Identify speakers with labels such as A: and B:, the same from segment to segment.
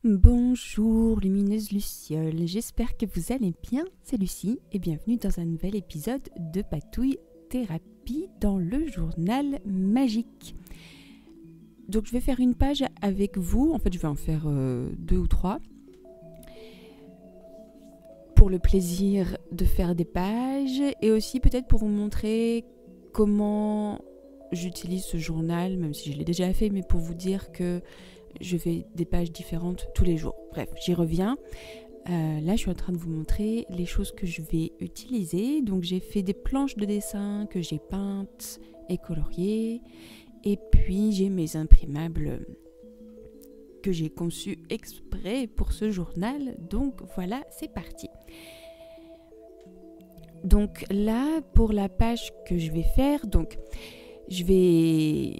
A: Bonjour lumineuse Luciole, j'espère que vous allez bien, c'est Lucie et bienvenue dans un nouvel épisode de Patouille Thérapie dans le journal magique. Donc je vais faire une page avec vous, en fait je vais en faire 2 ou 3 pour le plaisir de faire des pages et aussi peut-être pour vous montrer comment j'utilise ce journal, même si je l'ai déjà fait, mais pour vous dire que je fais des pages différentes tous les jours. Bref, j'y reviens. Là, je suis en train de vous montrer les choses que je vais utiliser. Donc, j'ai fait des planches de dessin que j'ai peintes et coloriées. Et puis, j'ai mes imprimables que j'ai conçus exprès pour ce journal. Donc, voilà, c'est parti. Donc, là, pour la page que je vais faire, donc, je vais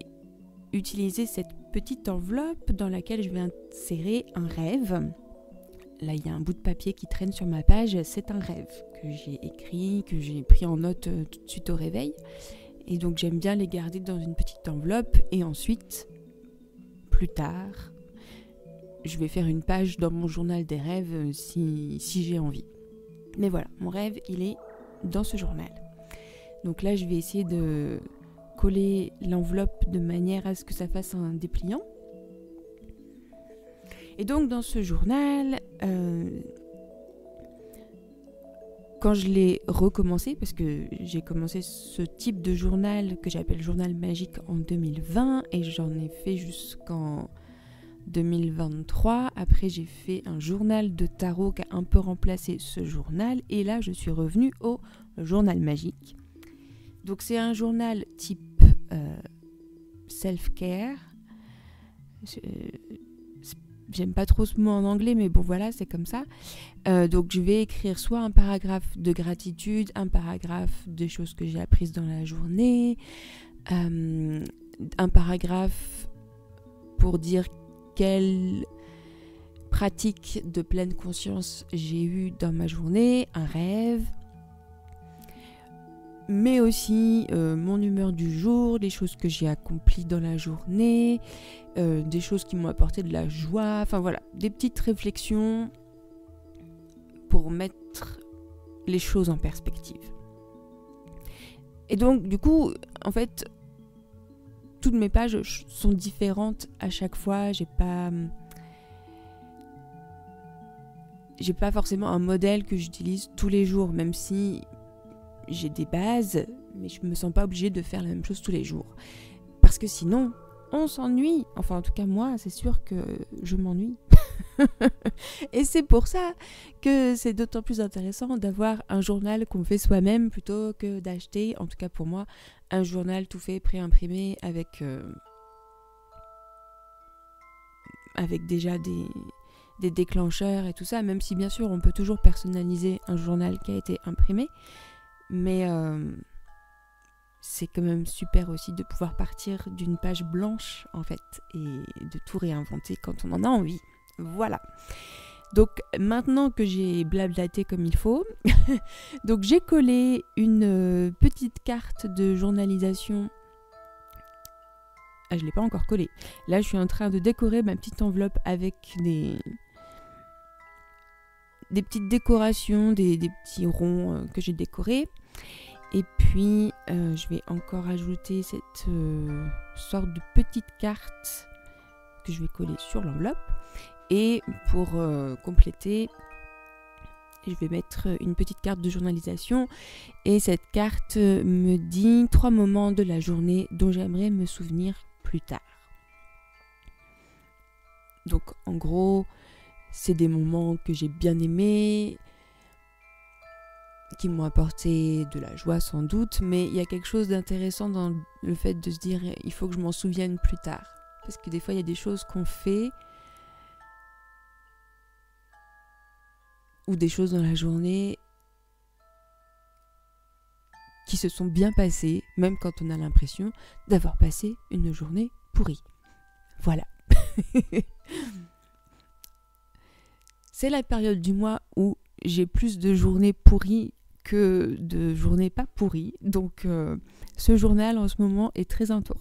A: utiliser cette petite enveloppe dans laquelle je vais insérer un rêve. Là, il y a un bout de papier qui traîne sur ma page. C'est un rêve que j'ai écrit, que j'ai pris en note tout de suite au réveil. Et donc, j'aime bien les garder dans une petite enveloppe. Et ensuite, plus tard, je vais faire une page dans mon journal des rêves si j'ai envie. Mais voilà, mon rêve, il est dans ce journal. Donc là, je vais essayer de coller l'enveloppe de manière à ce que ça fasse un dépliant. Et donc dans ce journal, quand je l'ai recommencé, parce que j'ai commencé ce type de journal que j'appelle journal magique en 2020 et j'en ai fait jusqu'en 2023. Après j'ai fait un journal de tarot qui a un peu remplacé ce journal et là je suis revenue au journal magique. Donc c'est un journal type self-care. J'aime pas trop ce mot en anglais, mais bon voilà, c'est comme ça. Donc je vais écrire soit un paragraphe de gratitude, un paragraphe de choses que j'ai apprises dans la journée, un paragraphe pour dire quelle pratique de pleine conscience j'ai eu dans ma journée, un rêve, mais aussi mon humeur du jour, les choses que j'ai accomplies dans la journée, des choses qui m'ont apporté de la joie, enfin voilà, des petites réflexions pour mettre les choses en perspective. Et donc du coup, en fait, toutes mes pages sont différentes à chaque fois, j'ai pas forcément un modèle que j'utilise tous les jours, même si j'ai des bases, mais je me sens pas obligée de faire la même chose tous les jours. Parce que sinon, on s'ennuie. Enfin, en tout cas, moi, c'est sûr que je m'ennuie. Et c'est pour ça que c'est d'autant plus intéressant d'avoir un journal qu'on fait soi-même plutôt que d'acheter, en tout cas pour moi, un journal tout fait, pré-imprimé avec déjà des déclencheurs et tout ça, même si bien sûr on peut toujours personnaliser un journal qui a été imprimé. Mais c'est quand même super aussi de pouvoir partir d'une page blanche en fait et de tout réinventer quand on en a envie. Voilà. Donc maintenant que j'ai blablaté comme il faut, donc j'ai collé une petite carte de journalisation. Ah, je ne l'ai pas encore collée. Là je suis en train de décorer ma petite enveloppe avec des petites décorations, des petits ronds que j'ai décorés. Et puis, je vais encore ajouter cette sorte de petite carte que je vais coller sur l'enveloppe. Et pour compléter, je vais mettre une petite carte de journalisation. Et cette carte me dit 3 moments de la journée dont j'aimerais me souvenir plus tard. Donc, en gros, c'est des moments que j'ai bien aimés, qui m'ont apporté de la joie sans doute, mais il y a quelque chose d'intéressant dans le fait de se dire il faut que je m'en souvienne plus tard. Parce que des fois, il y a des choses qu'on fait ou des choses dans la journée qui se sont bien passées, même quand on a l'impression d'avoir passé une journée pourrie. Voilà. C'est la période du mois où j'ai plus de journées pourries que de journées pas pourries. Donc ce journal en ce moment est très important.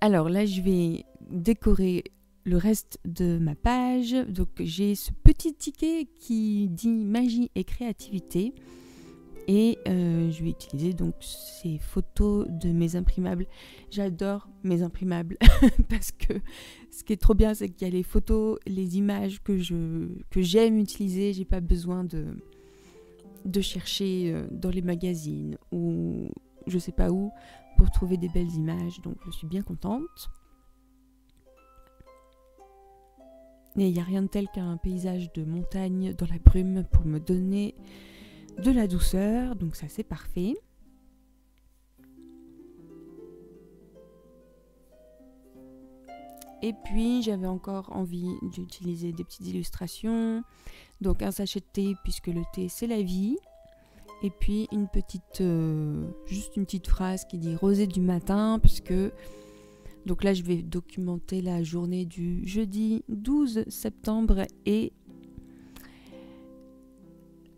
A: Alors là, je vais décorer le reste de ma page. Donc j'ai ce petit ticket qui dit magie et créativité. Et je vais utiliser donc ces photos de mes imprimables. J'adore mes imprimables parce que ce qui est trop bien, c'est qu'il y a les photos, les images que j'aime utiliser. J'ai pas besoin de chercher dans les magazines ou je sais pas où pour trouver des belles images. Donc je suis bien contente. Et il n'y a rien de tel qu'un paysage de montagne dans la brume pour me donner de la douceur, donc ça c'est parfait. Et puis j'avais encore envie d'utiliser des petites illustrations, donc un sachet de thé puisque le thé c'est la vie, et puis une petite, juste une petite phrase qui dit rosée du matin, puisque donc là je vais documenter la journée du jeudi 12 septembre et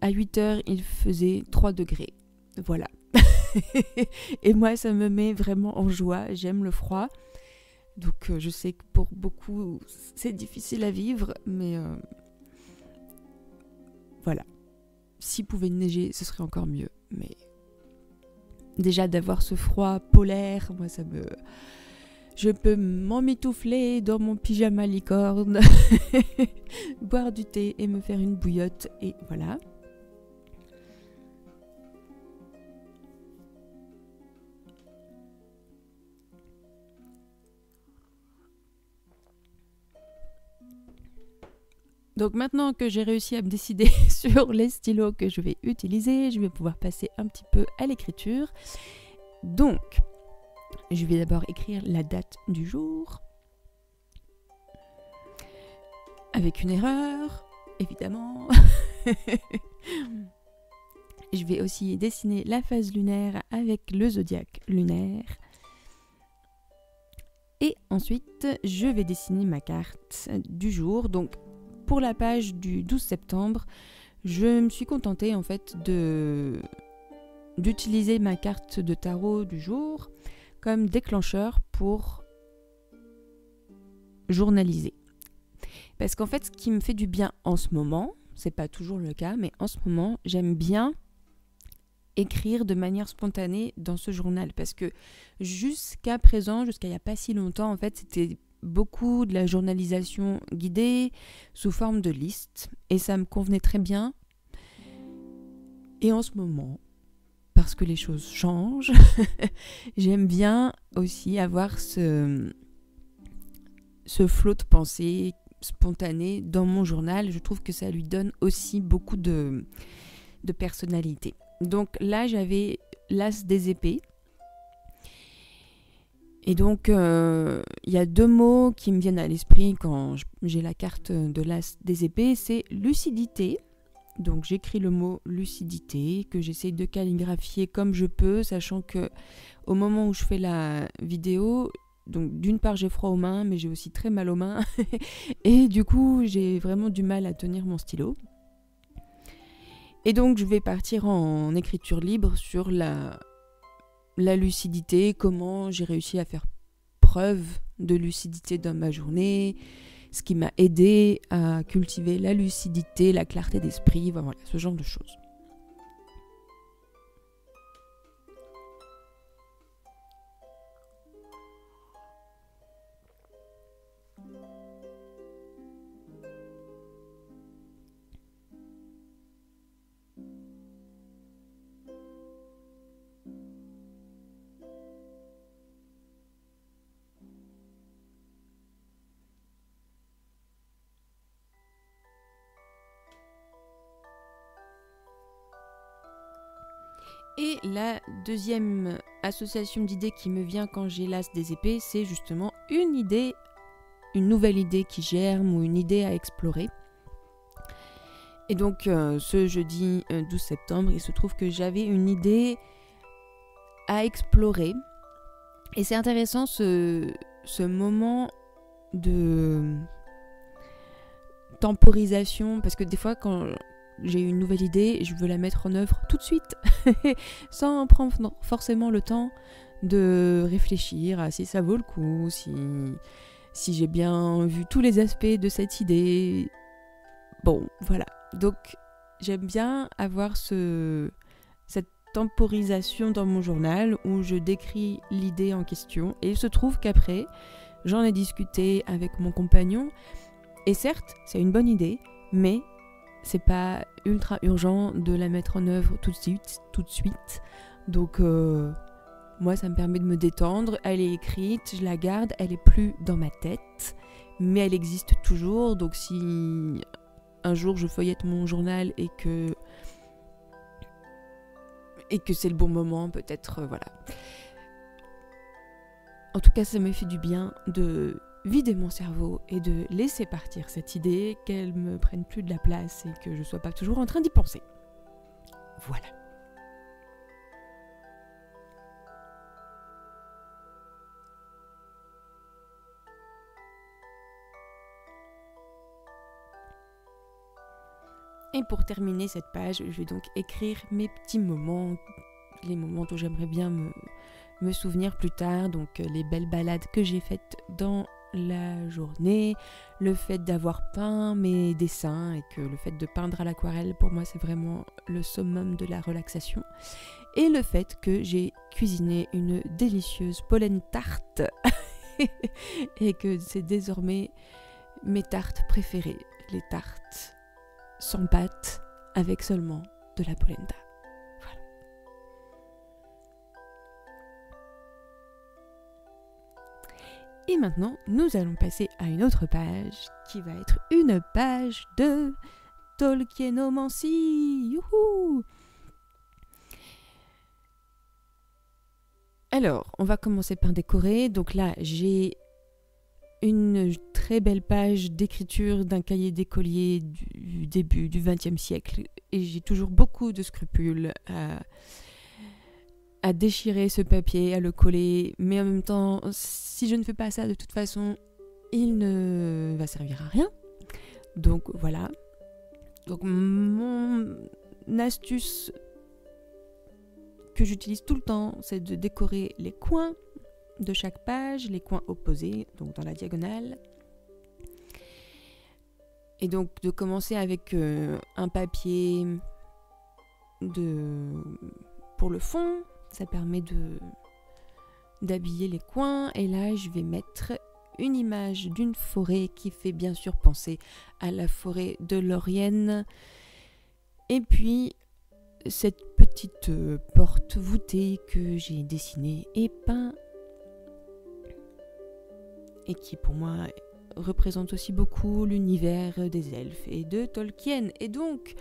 A: à 8h, il faisait 3 degrés. Voilà. Et moi, ça me met vraiment en joie. J'aime le froid. Donc, je sais que pour beaucoup, c'est difficile à vivre. Mais voilà. S'il pouvait neiger, ce serait encore mieux. Mais déjà, d'avoir ce froid polaire, moi, ça me... Je peux m'emmitoufler dans mon pyjama licorne, boire du thé et me faire une bouillotte. Et voilà. Donc maintenant que j'ai réussi à me décider sur les stylos que je vais utiliser, je vais pouvoir passer un petit peu à l'écriture. Donc, je vais d'abord écrire la date du jour. Avec une erreur, évidemment. Je vais aussi dessiner la phase lunaire avec le zodiaque lunaire. Et ensuite, je vais dessiner ma carte du jour. Donc, pour la page du 12 septembre, je me suis contentée en fait d'utiliser ma carte de tarot du jour comme déclencheur pour journaliser. Parce qu'en fait, ce qui me fait du bien en ce moment, c'est pas toujours le cas, mais en ce moment, j'aime bien écrire de manière spontanée dans ce journal. Parce que jusqu'à présent, jusqu'à il n'y a pas si longtemps, en fait, c'était beaucoup de la journalisation guidée sous forme de liste et ça me convenait très bien. Et en ce moment, parce que les choses changent, j'aime bien aussi avoir ce flot de pensée spontané dans mon journal. Je trouve que ça lui donne aussi beaucoup de personnalité. Donc là, j'avais l'as des épées. Et donc, il y a 2 mots qui me viennent à l'esprit quand j'ai la carte de l'as des épées, c'est lucidité. Donc, j'écris le mot lucidité, que j'essaye de calligraphier comme je peux, sachant que au moment où je fais la vidéo, donc d'une part j'ai froid aux mains, mais j'ai aussi très mal aux mains. Et du coup, j'ai vraiment du mal à tenir mon stylo. Et donc, je vais partir en écriture libre sur la lucidité, comment j'ai réussi à faire preuve de lucidité dans ma journée, ce qui m'a aidé à cultiver la lucidité, la clarté d'esprit, voilà, ce genre de choses. Et la deuxième association d'idées qui me vient quand j'ai l'as des épées, c'est justement une idée, une nouvelle idée qui germe ou une idée à explorer. Et donc ce jeudi 12 septembre, il se trouve que j'avais une idée à explorer. Et c'est intéressant ce moment de temporisation, parce que des fois quand j'ai une nouvelle idée et je veux la mettre en œuvre tout de suite, sans prendre forcément le temps de réfléchir à si ça vaut le coup, si j'ai bien vu tous les aspects de cette idée. Bon, voilà. Donc, j'aime bien avoir cette temporisation dans mon journal où je décris l'idée en question. Et il se trouve qu'après, j'en ai discuté avec mon compagnon. Et certes, c'est une bonne idée, mais c'est pas ultra urgent de la mettre en œuvre tout de suite. Donc, moi, ça me permet de me détendre. Elle est écrite, je la garde, elle est plus dans ma tête, mais elle existe toujours. Donc, si un jour je feuillette mon journal et que c'est le bon moment, peut-être, voilà. En tout cas, ça me fait du bien de vider mon cerveau et de laisser partir cette idée, qu'elle me prenne plus de la place et que je sois pas toujours en train d'y penser. Voilà. Et pour terminer cette page, je vais donc écrire mes petits moments, les moments dont j'aimerais bien me souvenir plus tard, donc les belles balades que j'ai faites dans la journée, le fait d'avoir peint mes dessins et que le fait de peindre à l'aquarelle, pour moi, c'est vraiment le summum de la relaxation. Et le fait que j'ai cuisiné une délicieuse pollen tarte et que c'est désormais mes tartes préférées, les tartes sans pâte, avec seulement de la polenta. Voilà. Et maintenant, nous allons passer à une autre page, qui va être une page de Tolkienomancie. Youhou! Alors, on va commencer par décorer. Donc là, j'ai une très belle page d'écriture d'un cahier d'écolier du début du XXe siècle. Et j'ai toujours beaucoup de scrupules à déchirer ce papier, à le coller. Mais en même temps, si je ne fais pas ça, de toute façon, il ne va servir à rien. Donc voilà. Donc mon astuce que j'utilise tout le temps, c'est de décorer les coins de chaque page, les coins opposés, donc dans la diagonale. Et donc de commencer avec un papier pour le fond, ça permet d'habiller les coins. Et là, je vais mettre une image d'une forêt qui fait bien sûr penser à la forêt de Lorien. Et puis cette petite porte voûtée que j'ai dessinée et peint et qui pour moi représente aussi beaucoup l'univers des elfes et de Tolkien. Et donc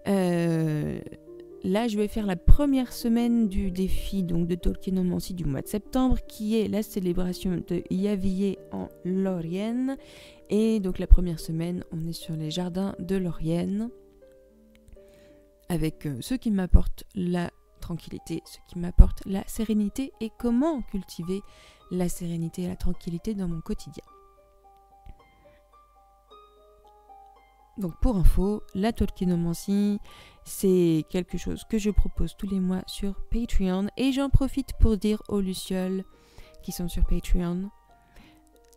A: là je vais faire la première semaine du défi donc de Tolkienomancie du mois de septembre, qui est la célébration de Yavier en Lorien. Et donc la première semaine on est sur les jardins de Lorien, avec ce qui m'apporte la tranquillité, ce qui m'apporte la sérénité, et comment cultiver la sérénité et la tranquillité dans mon quotidien. Donc pour info, la Tolkienomancie, c'est quelque chose que je propose tous les mois sur Patreon, et j'en profite pour dire aux lucioles qui sont sur Patreon,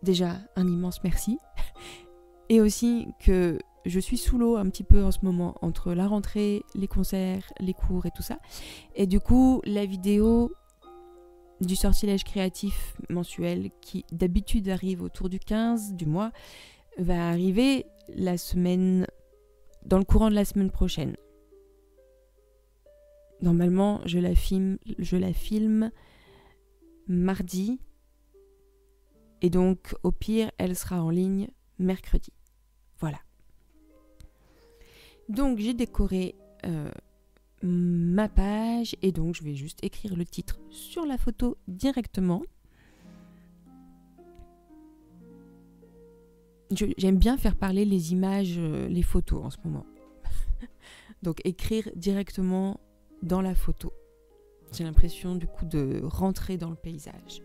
A: déjà un immense merci, et aussi que je suis sous l'eau un petit peu en ce moment entre la rentrée, les concerts, les cours et tout ça. Et du coup, la vidéo du sortilège créatif mensuel, qui d'habitude arrive autour du 15 du mois, va arriver dans le courant de la semaine prochaine. Normalement, je la filme mardi. Et donc, au pire, elle sera en ligne mercredi. Voilà. Donc j'ai décoré ma page, et donc je vais juste écrire le titre sur la photo directement. J'aime bien faire parler les images, les photos en ce moment. Donc écrire directement dans la photo. J'ai l'impression du coup de rentrer dans le paysage.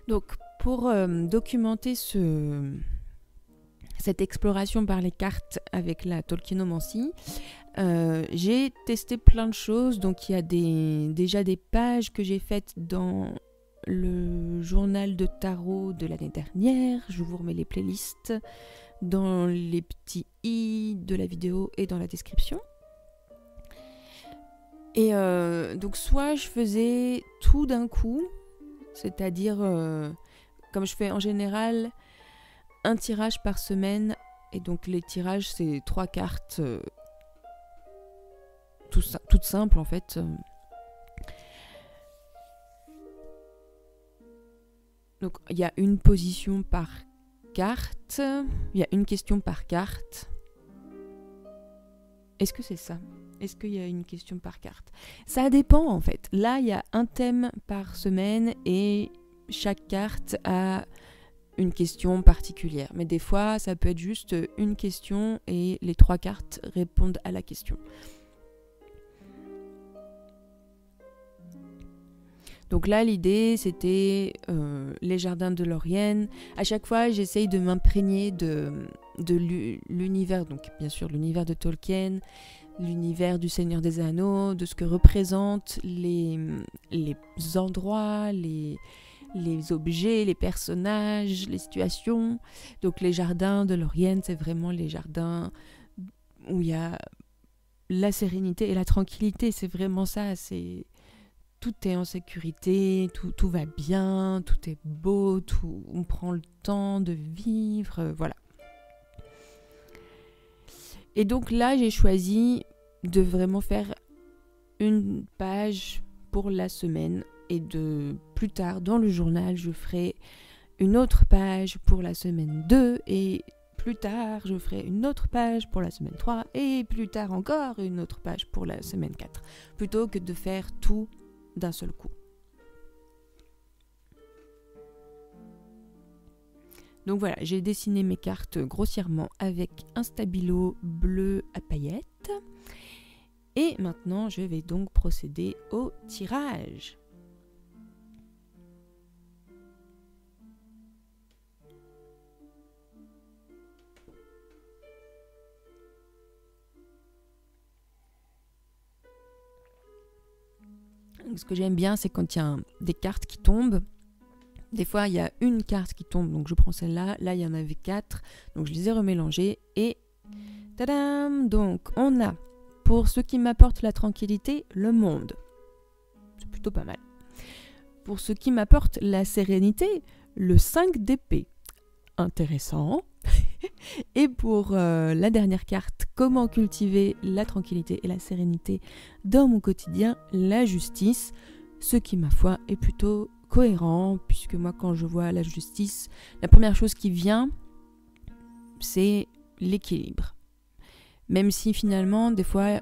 A: Donc, pour documenter cette exploration par les cartes avec la Tolkienomancie, j'ai testé plein de choses. Donc, il y a déjà des pages que j'ai faites dans le journal de tarot de l'année dernière. Je vous remets les playlists dans les petits i de la vidéo et dans la description. Et donc soit je faisais tout d'un coup, c'est-à-dire comme je fais en général un tirage par semaine, et donc les tirages c'est 3 cartes toutes simples en fait. Donc il y a une position par carte, il y a une question par carte. Est-ce que c'est ça ? Est-ce qu'il y a une question par carte ? Ça dépend en fait. Là, il y a un thème par semaine et chaque carte a une question particulière. Mais des fois, ça peut être juste une question et les 3 cartes répondent à la question. Donc là, l'idée, c'était les jardins de Lorien. À chaque fois, j'essaye de m'imprégner de l'univers, donc bien sûr l'univers de Tolkien, l'univers du Seigneur des Anneaux, de ce que représentent les endroits, les objets, les personnages, les situations. Donc les jardins de Lorien, c'est vraiment les jardins où il y a la sérénité et la tranquillité. C'est vraiment ça, tout est en sécurité, tout va bien, tout est beau, on prend le temps de vivre, voilà. Et donc là, j'ai choisi de vraiment faire une page pour la semaine et plus tard dans le journal, je ferai une autre page pour la semaine 2 et plus tard, je ferai une autre page pour la semaine 3 et plus tard encore une autre page pour la semaine 4, plutôt que de faire tout d'un seul coup. Donc voilà, j'ai dessiné mes cartes grossièrement avec un stabilo bleu à paillettes. Et maintenant, je vais donc procéder au tirage. Ce que j'aime bien, c'est quand il y a des cartes qui tombent. Des fois, il y a une carte qui tombe, donc je prends celle-là. Là, il y en avait 4, donc je les ai remélangées. Et tadam! Donc, on a, pour ce qui m'apporte la tranquillité, le monde. C'est plutôt pas mal. Pour ce qui m'apporte la sérénité, le 5 d'épée. Intéressant. Et pour la dernière carte, comment cultiver la tranquillité et la sérénité dans mon quotidien, la justice, ce qui, ma foi, est plutôt cohérent, puisque moi, quand je vois la justice, la première chose qui vient, c'est l'équilibre. Même si finalement, des fois,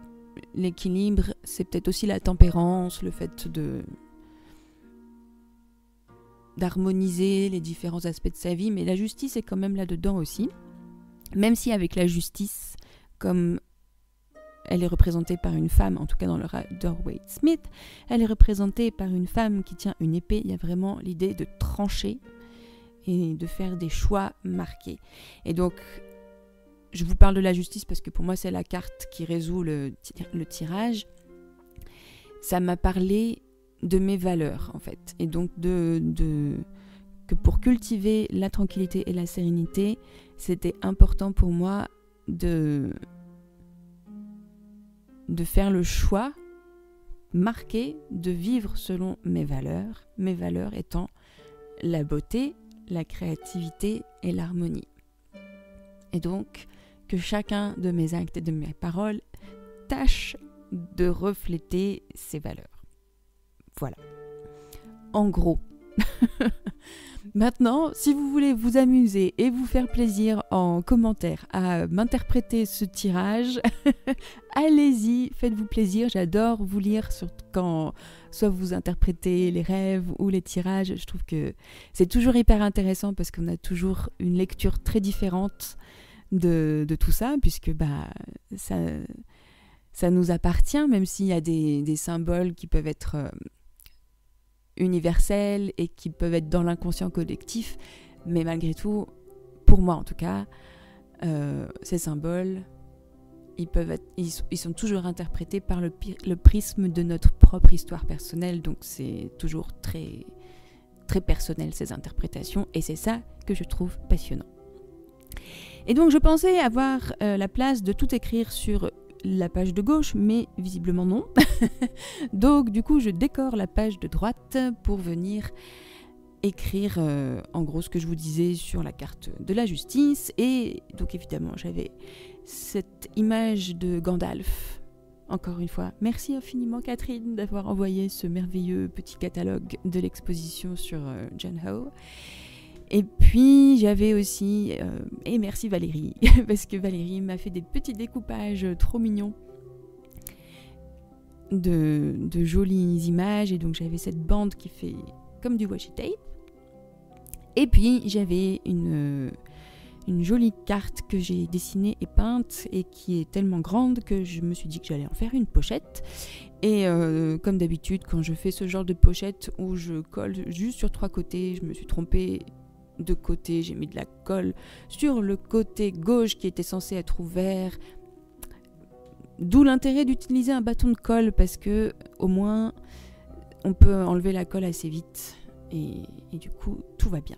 A: l'équilibre, c'est peut-être aussi la tempérance, le fait d'harmoniser les différents aspects de sa vie, mais la justice est quand même là-dedans aussi. Même si avec la justice, comme elle est représentée par une femme, en tout cas dans le Rider-Waite-Smith, elle est représentée par une femme qui tient une épée. Il y a vraiment l'idée de trancher et de faire des choix marqués. Et donc, je vous parle de la justice parce que pour moi, c'est la carte qui résout le tirage. Ça m'a parlé de mes valeurs, en fait. Et donc, que pour cultiver la tranquillité et la sérénité, c'était important pour moi de faire le choix marqué de vivre selon mes valeurs étant la beauté, la créativité et l'harmonie. Et donc, que chacun de mes actes et de mes paroles tâche de refléter ces valeurs. Voilà. En gros. Maintenant, si vous voulez vous amuser et vous faire plaisir en commentaire à m'interpréter ce tirage, allez-y, faites-vous plaisir. J'adore vous lire quand soit vous interprétez les rêves ou les tirages. Je trouve que c'est toujours hyper intéressant parce qu'on a toujours une lecture très différente de tout ça, puisque ça nous appartient, même s'il y a des symboles qui peuvent être universels et qui peuvent être dans l'inconscient collectif, mais malgré tout, pour moi en tout cas, ces symboles, ils sont toujours interprétés par le prisme de notre propre histoire personnelle, donc c'est toujours très, très personnel ces interprétations, et c'est ça que je trouve passionnant. Et donc je pensais avoir la place de tout écrire sur la page de gauche, mais visiblement non. Donc du coup je décore la page de droite pour venir écrire en gros ce que je vous disais sur la carte de la justice. Et donc évidemment j'avais cette image de Gandalf. Encore une fois, merci infiniment Catherine d'avoir envoyé ce merveilleux petit catalogue de l'exposition sur John Howe. Et puis j'avais aussi, et merci Valérie, parce que Valérie m'a fait des petits découpages trop mignons de jolies images, et donc j'avais cette bande qui fait comme du washi tape. Et puis j'avais une jolie carte que j'ai dessinée et peinte et qui est tellement grande que je me suis dit que j'allais en faire une pochette. Et comme d'habitude, quand je fais ce genre de pochette où je colle juste sur 3 côtés, je me suis trompée de côté, j'ai mis de la colle sur le côté gauche qui était censé être ouvert. D'où l'intérêt d'utiliser un bâton de colle, parce que au moins on peut enlever la colle assez vite et du coup tout va bien.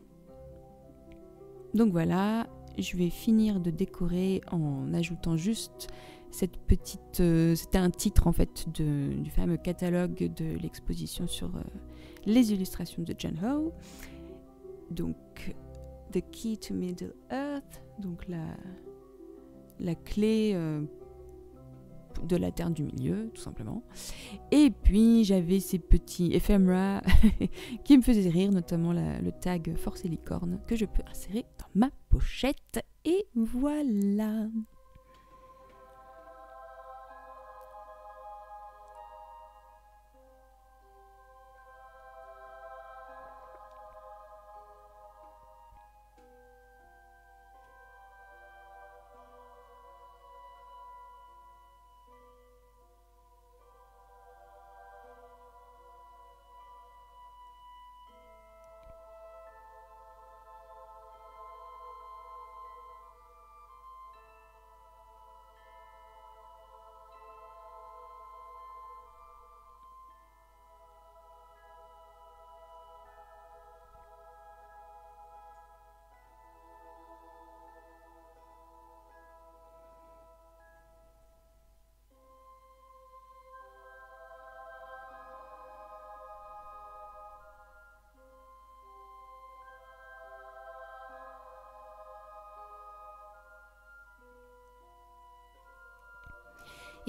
A: Donc voilà, je vais finir de décorer en ajoutant juste cette petite... c'était un titre en fait du fameux catalogue de l'exposition sur les illustrations de John Howe. Donc, The Key to Middle Earth, donc la clé de la Terre du Milieu, tout simplement. Et puis, j'avais ces petits éphémères qui me faisaient rire, notamment le tag Force et Licorne, que je peux insérer dans ma pochette. Et voilà.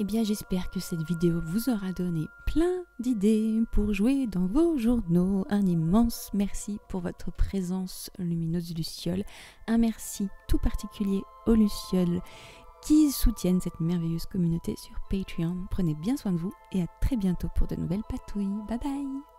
A: Eh bien, j'espère que cette vidéo vous aura donné plein d'idées pour jouer dans vos journaux. Un immense merci pour votre présence lumineuse Lucioles. Un merci tout particulier aux Lucioles qui soutiennent cette merveilleuse communauté sur Patreon. Prenez bien soin de vous et à très bientôt pour de nouvelles patouilles. Bye bye!